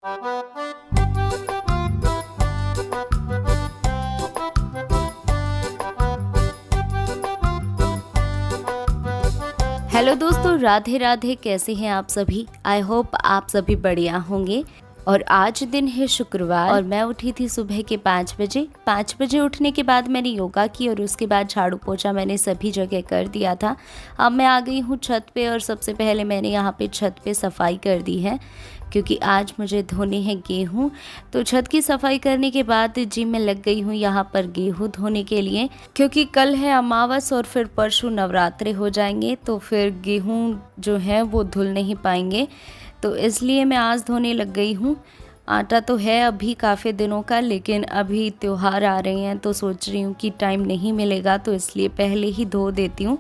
Hello दोस्तों, राधे राधे। कैसे हैं आप सभी? आई होप आप सभी बढ़िया होंगे। और आज दिन है शुक्रवार और मैं उठी थी सुबह के 5 बजे। 5 बजे उठने के बाद मैंने योगा की और उसके बाद झाड़ू पोछा मैंने सभी जगह कर दिया था। अब मैं आ गई हूँ छत पे और सबसे पहले मैंने यहाँ पे छत पे सफाई कर दी है क्योंकि आज मुझे धोने हैं गेहूँ। तो छत की सफाई करने के बाद जी मैं लग गई हूँ यहाँ पर गेहूँ धोने के लिए, क्योंकि कल है अमावस और फिर परसों नवरात्रे हो जाएंगे, तो फिर गेहूँ जो है वो धुल नहीं पाएंगे। तो इसलिए मैं आज धोने लग गई हूँ। आटा तो है अभी काफ़ी दिनों का, लेकिन अभी त्योहार आ रहे हैं तो सोच रही हूँ कि टाइम नहीं मिलेगा, तो इसलिए पहले ही धो देती हूँ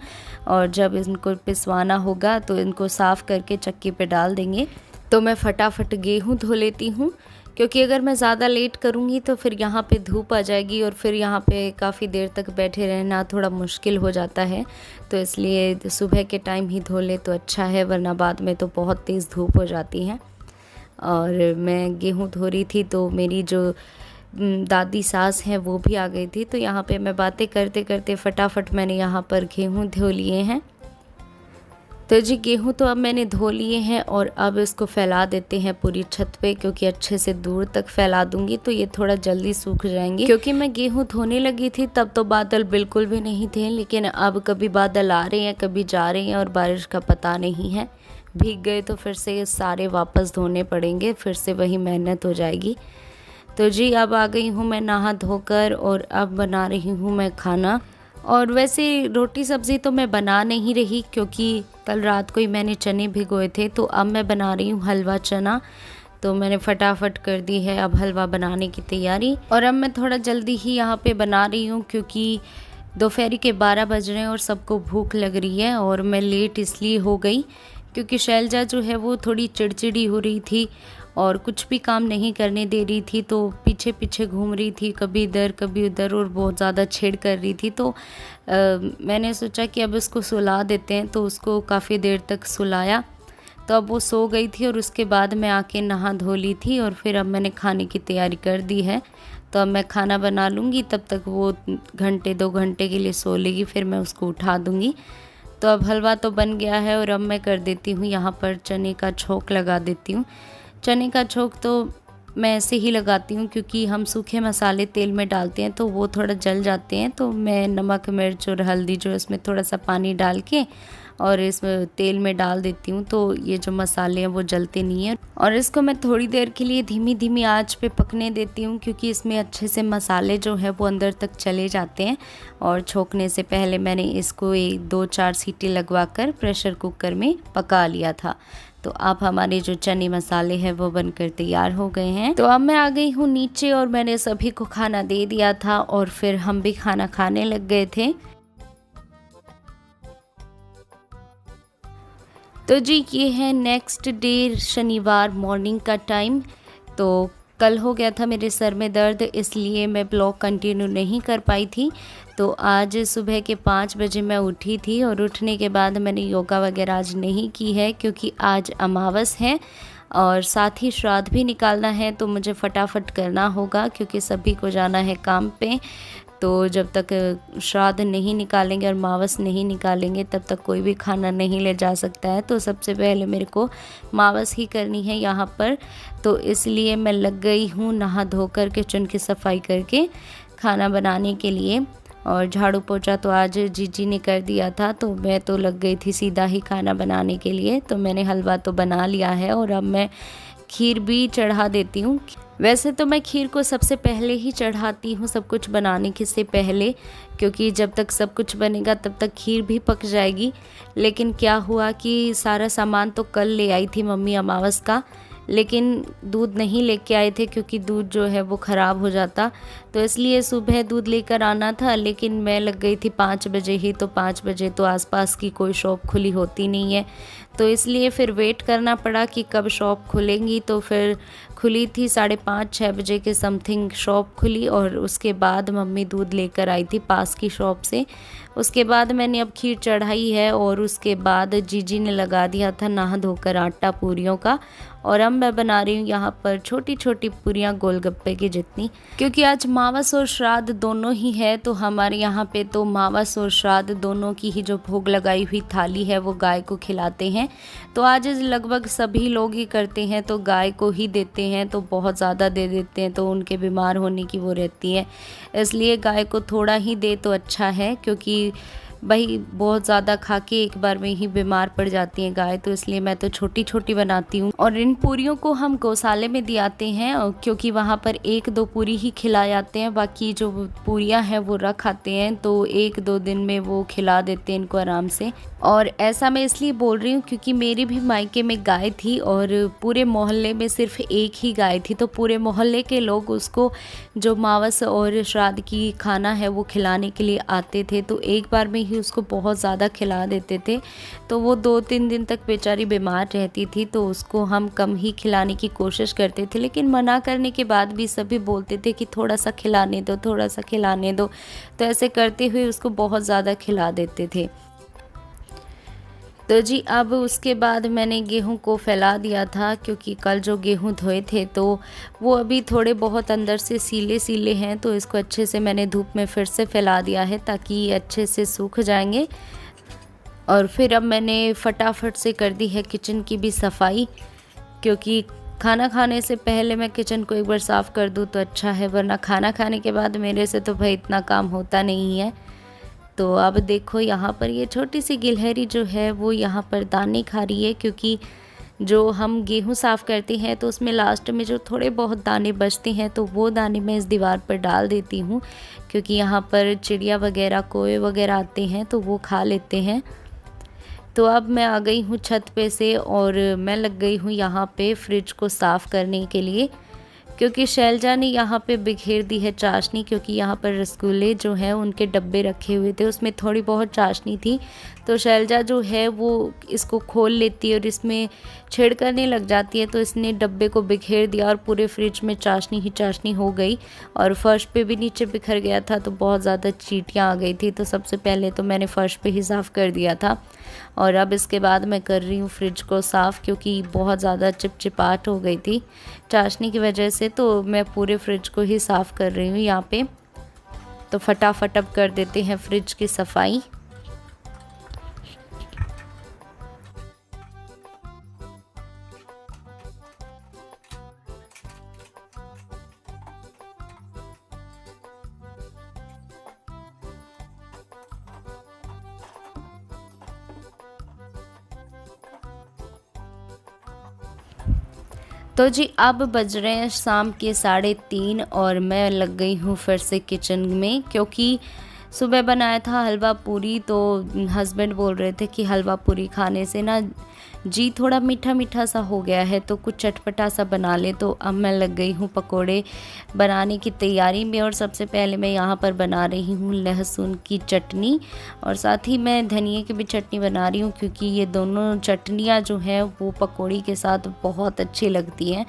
और जब इनको पिसवाना होगा तो इनको साफ़ करके चक्की पे डाल देंगे। तो मैं फटाफट गेहूँ धो लेती हूँ, क्योंकि अगर मैं ज़्यादा लेट करूँगी तो फिर यहाँ पे धूप आ जाएगी और फिर यहाँ पे काफ़ी देर तक बैठे रहना थोड़ा मुश्किल हो जाता है। तो इसलिए सुबह के टाइम ही धो ले तो अच्छा है, वरना बाद में तो बहुत तेज़ धूप हो जाती है। और मैं गेहूँ धो रही थी तो मेरी जो दादी सास हैं वो भी आ गई थी, तो यहाँ पे मैं बातें करते करते फटाफट मैंने यहाँ पर गेहूँ धो लिए हैं। तो जी गेहूँ तो अब मैंने धो लिए हैं और अब इसको फैला देते हैं पूरी छत पे, क्योंकि अच्छे से दूर तक फैला दूंगी तो ये थोड़ा जल्दी सूख जाएंगे। क्योंकि मैं गेहूँ धोने लगी थी तब तो बादल बिल्कुल भी नहीं थे, लेकिन अब कभी बादल आ रहे हैं कभी जा रहे हैं और बारिश का पता नहीं है। भीग गए तो फिर से सारे वापस धोने पड़ेंगे, फिर से वही मेहनत हो जाएगी। तो जी अब आ गई हूँ मैं नहा धोकर और अब बना रही हूँ मैं खाना। और वैसे रोटी सब्ज़ी तो मैं बना नहीं रही, क्योंकि कल रात को ही मैंने चने भिगोए थे, तो अब मैं बना रही हूँ हलवा चना। तो मैंने फटाफट कर दी है अब हलवा बनाने की तैयारी। और अब मैं थोड़ा जल्दी ही यहाँ पे बना रही हूँ, क्योंकि दोपहर के 12 बज रहे हैं और सबको भूख लग रही है। और मैं लेट इसलिए हो गई क्योंकि शैलजा जो है वो थोड़ी चिड़चिड़ी हो रही थी और कुछ भी काम नहीं करने दे रही थी, तो पीछे पीछे घूम रही थी, कभी इधर कभी उधर, और बहुत ज़्यादा छेड़ कर रही थी। तो मैंने सोचा कि अब इसको सुला देते हैं, तो उसको काफ़ी देर तक सुलाया। तो अब वो सो गई थी और उसके बाद मैं आके नहा धो ली थी और फिर अब मैंने खाने की तैयारी कर दी है। तो अब मैं खाना बना लूँगी, तब तक वो घंटे 2 घंटे के लिए सो लेगी, फिर मैं उसको उठा दूँगी। तो अब हलवा तो बन गया है और अब मैं कर देती हूँ यहाँ पर चने का छोंक लगा देती हूँ। चने का छोंक तो मैं ऐसे ही लगाती हूँ, क्योंकि हम सूखे मसाले तेल में डालते हैं तो वो थोड़ा जल जाते हैं। तो मैं नमक मिर्च और हल्दी जो इसमें थोड़ा सा पानी डाल के और इसमें तेल में डाल देती हूँ, तो ये जो मसाले हैं वो जलते नहीं हैं। और इसको मैं थोड़ी देर के लिए धीमी धीमी आंच पे पकने देती हूँ, क्योंकि इसमें अच्छे से मसाले जो है वो अंदर तक चले जाते हैं। और छोंकने से पहले मैंने इसको 2-4 सीटी लगवा कर प्रेशर कुकर में पका लिया था। तो अब हमारे जो चने मसाले हैं वो बनकर तैयार हो गए हैं। तो अब मैं आ गई हूँ नीचे और मैंने सभी को खाना दे दिया था और फिर हम भी खाना खाने लग गए थे। तो जी ये है नेक्स्ट डे शनिवार मॉर्निंग का टाइम। तो कल हो गया था मेरे सर में दर्द, इसलिए मैं ब्लॉग कंटिन्यू नहीं कर पाई थी। तो आज सुबह के 5 बजे मैं उठी थी और उठने के बाद मैंने योगा वगैरह आज नहीं की है, क्योंकि आज अमावस है और साथ ही श्राद्ध भी निकालना है, तो मुझे फटाफट करना होगा क्योंकि सभी को जाना है काम पे। तो जब तक श्राद्ध नहीं निकालेंगे और मावस नहीं निकालेंगे तब तक कोई भी खाना नहीं ले जा सकता है। तो सबसे पहले मेरे को मावस ही करनी है यहाँ पर, तो इसलिए मैं लग गई हूँ नहा धोकर किचन की सफाई करके खाना बनाने के लिए। और झाड़ू पोछा तो आज जीजी ने कर दिया था, तो मैं तो लग गई थी सीधा ही खाना बनाने के लिए। तो मैंने हलवा तो बना लिया है और अब मैं खीर भी चढ़ा देती हूँ। वैसे तो मैं खीर को सबसे पहले ही चढ़ाती हूँ सब कुछ बनाने के से पहले, क्योंकि जब तक सब कुछ बनेगा तब तक खीर भी पक जाएगी। लेकिन क्या हुआ कि सारा सामान तो कल ले आई थी मम्मी अमावस का, लेकिन दूध नहीं लेके आए थे क्योंकि दूध जो है वो ख़राब हो जाता, तो इसलिए सुबह दूध लेकर आना था। लेकिन मैं लग गई थी 5 बजे ही, तो 5 बजे तो आसपास की कोई शॉप खुली होती नहीं है, तो इसलिए फिर वेट करना पड़ा कि कब शॉप खुलेंगी। तो फिर खुली थी 5:30-6 बजे के समथिंग शॉप खुली, और उसके बाद मम्मी दूध लेकर आई थी पास की शॉप से। उसके बाद मैंने अब खीर चढ़ाई है, और उसके बाद जीजी ने लगा दिया था नहा धोकर आटा पूरियों का, और अब मैं बना रही हूँ यहाँ पर छोटी छोटी पूरियाँ गोलगप्पे की जितनी, क्योंकि आज मावस और श्राद्ध दोनों ही है। तो हमारे यहाँ पे तो मावस और श्राद्ध दोनों की ही जो भोग लगाई हुई थाली है वो गाय को खिलाते हैं। तो आज लगभग सभी लोग ही करते हैं, तो गाय को ही देते हैं, तो बहुत ज़्यादा दे देते हैं तो उनके बीमार होने की वो रहती है, इसलिए गाय को थोड़ा ही दे तो अच्छा है, क्योंकि भाई बहुत ज़्यादा खा के एक बार में ही बीमार पड़ जाती हैं गाय, तो इसलिए मैं तो छोटी छोटी बनाती हूँ। और इन पूरियों को हम गौशाले में दियाते हैं, क्योंकि वहाँ पर 1-2 पूरी ही खिला जाते हैं, बाकी जो पूरियाँ हैं वो रख आते हैं, तो 1-2 दिन में वो खिला देते हैं इनको आराम से। और ऐसा मैं इसलिए बोल रही हूँ क्योंकि मेरी भी मायके में गाय थी, और पूरे मोहल्ले में सिर्फ एक ही गाय थी, तो पूरे मोहल्ले के लोग उसको जो मावस और श्राद्ध की खाना है वो खिलाने के लिए आते थे, तो एक बार में ही उसको बहुत ज़्यादा खिला देते थे। तो वो 2-3 दिन तक बेचारी बीमार रहती थी, तो उसको हम कम ही खिलाने की कोशिश करते थे, लेकिन मना करने के बाद भी सभी बोलते थे कि थोड़ा सा खिलाने दो, थोड़ा सा खिलाने दो, तो ऐसे करते हुए उसको बहुत ज़्यादा खिला देते थे। तो जी अब उसके बाद मैंने गेहूं को फैला दिया था, क्योंकि कल जो गेहूं धोए थे तो वो अभी थोड़े बहुत अंदर से सीले सीले हैं, तो इसको अच्छे से मैंने धूप में फिर से फैला दिया है ताकि ये अच्छे से सूख जाएंगे। और फिर अब मैंने फटाफट से कर दी है किचन की भी सफाई, क्योंकि खाना खाने से पहले मैं किचन को एक बार साफ़ कर दूँ तो अच्छा है, वरना खाना खाने के बाद मेरे से तो भाई इतना काम होता नहीं है। तो अब देखो यहाँ पर ये छोटी सी गिलहरी जो है वो यहाँ पर दाने खा रही है, क्योंकि जो हम गेहूँ साफ़ करते हैं तो उसमें लास्ट में जो थोड़े बहुत दाने बचते हैं तो वो दाने मैं इस दीवार पर डाल देती हूँ, क्योंकि यहाँ पर चिड़िया वगैरह कोए वगैरह आते हैं तो वो खा लेते हैं। तो अब मैं आ गई हूँ छत पे से, और मैं लग गई हूँ यहाँ पे फ्रिज को साफ़ करने के लिए, क्योंकि शैलजा ने यहाँ पे बिखेर दी है चाशनी, क्योंकि यहाँ पर रसगुल्ले जो हैं उनके डब्बे रखे हुए थे, उसमें थोड़ी बहुत चाशनी थी, तो शैलजा जो है वो इसको खोल लेती है और इसमें छेड़ करने लग जाती है, तो इसने डब्बे को बिखेर दिया और पूरे फ्रिज में चाशनी ही चाशनी हो गई, और फर्श पे भी नीचे बिखर गया था, तो बहुत ज़्यादा चींटियाँ आ गई थी। तो सबसे पहले तो मैंने फ़र्श पे ही साफ़ कर दिया था, और अब इसके बाद मैं कर रही हूँ फ्रिज को साफ़, क्योंकि बहुत ज़्यादा चिपचिपाहट हो गई थी चाशनी की वजह से, तो मैं पूरे फ्रिज को ही साफ़ कर रही हूँ यहाँ पे। तो फटाफट अब कर देते हैं फ्रिज की सफाई। तो जी अब बज रहे हैं शाम के 3:30, और मैं लग गई हूँ फिर से किचन में, क्योंकि सुबह बनाया था हलवा पूरी, तो हस्बैंड बोल रहे थे कि हलवा पूरी खाने से ना जी थोड़ा मीठा मीठा सा हो गया है, तो कुछ चटपटा सा बना ले। तो अब मैं लग गई हूँ पकोड़े बनाने की तैयारी में, और सबसे पहले मैं यहाँ पर बना रही हूँ लहसुन की चटनी, और साथ ही मैं धनिए की भी चटनी बना रही हूँ, क्योंकि ये दोनों चटनियाँ जो हैं वो पकोड़ी के साथ बहुत अच्छी लगती हैं।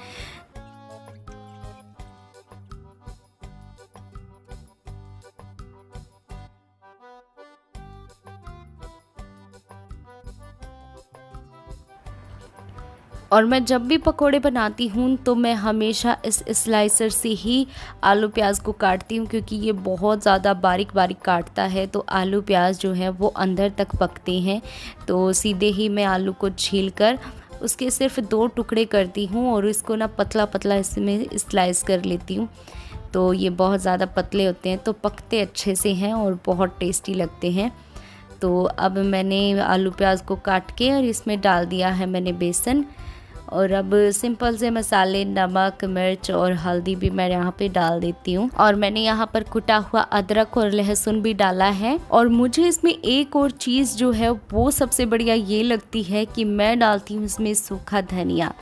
और मैं जब भी पकोड़े बनाती हूँ तो मैं हमेशा इस स्लाइसर से ही आलू प्याज को काटती हूँ, क्योंकि ये बहुत ज़्यादा बारीक बारीक काटता है, तो आलू प्याज जो है वो अंदर तक पकते हैं। तो सीधे ही मैं आलू को छील कर उसके सिर्फ 2 टुकड़े करती हूँ, और इसको ना पतला पतला इसमें स्लाइस कर लेती हूँ। तो ये बहुत ज़्यादा पतले होते हैं तो पकते अच्छे से हैं और बहुत टेस्टी लगते हैं। तो अब मैंने आलू प्याज को काट के और इसमें डाल दिया है मैंने बेसन, और अब सिंपल से मसाले नमक मिर्च और हल्दी भी मैं यहाँ पे डाल देती हूँ, और मैंने यहाँ पर कुटा हुआ अदरक और लहसुन भी डाला है। और मुझे इसमें एक और चीज़ जो है वो सबसे बढ़िया ये लगती है कि मैं डालती हूँ इसमें सूखा धनिया,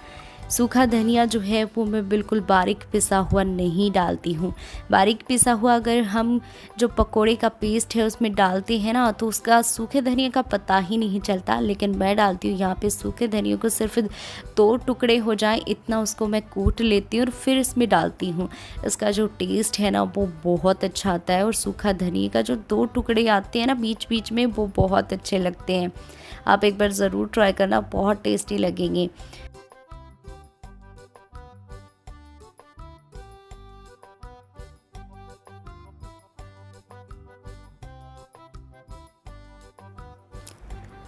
सूखा धनिया जो है वो मैं बिल्कुल बारीक पिसा हुआ नहीं डालती हूँ। बारीक पिसा हुआ अगर हम जो पकोड़े का पेस्ट है उसमें डालते हैं ना, तो उसका सूखे धनिया का पता ही नहीं चलता। लेकिन मैं डालती हूँ यहाँ पे सूखे धनिया को सिर्फ 2 टुकड़े हो जाए इतना उसको मैं कूट लेती हूँ और फिर इसमें डालती हूँ। इसका जो टेस्ट है ना वो बहुत अच्छा आता है। और सूखा धनिया का जो 2 टुकड़े आते हैं ना बीच बीच में, वो बहुत अच्छे लगते हैं। आप एक बार ज़रूर ट्राई करना, बहुत टेस्टी लगेंगे।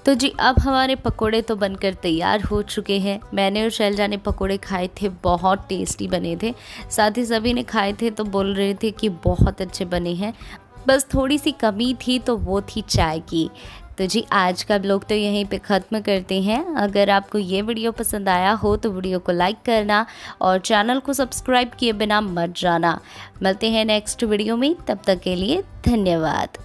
तो जी अब हमारे पकोड़े तो बनकर तैयार हो चुके हैं। मैंने और शैलजा ने पकोड़े खाए थे, बहुत टेस्टी बने थे। साथ ही सभी ने खाए थे तो बोल रहे थे कि बहुत अच्छे बने हैं। बस थोड़ी सी कमी थी तो वो थी चाय की। तो जी आज का ब्लॉग तो यहीं पे ख़त्म करते हैं। अगर आपको ये वीडियो पसंद आया हो तो वीडियो को लाइक करना और चैनल को सब्सक्राइब किए बिना मत जाना। मिलते हैं नेक्स्ट वीडियो में, तब तक के लिए धन्यवाद।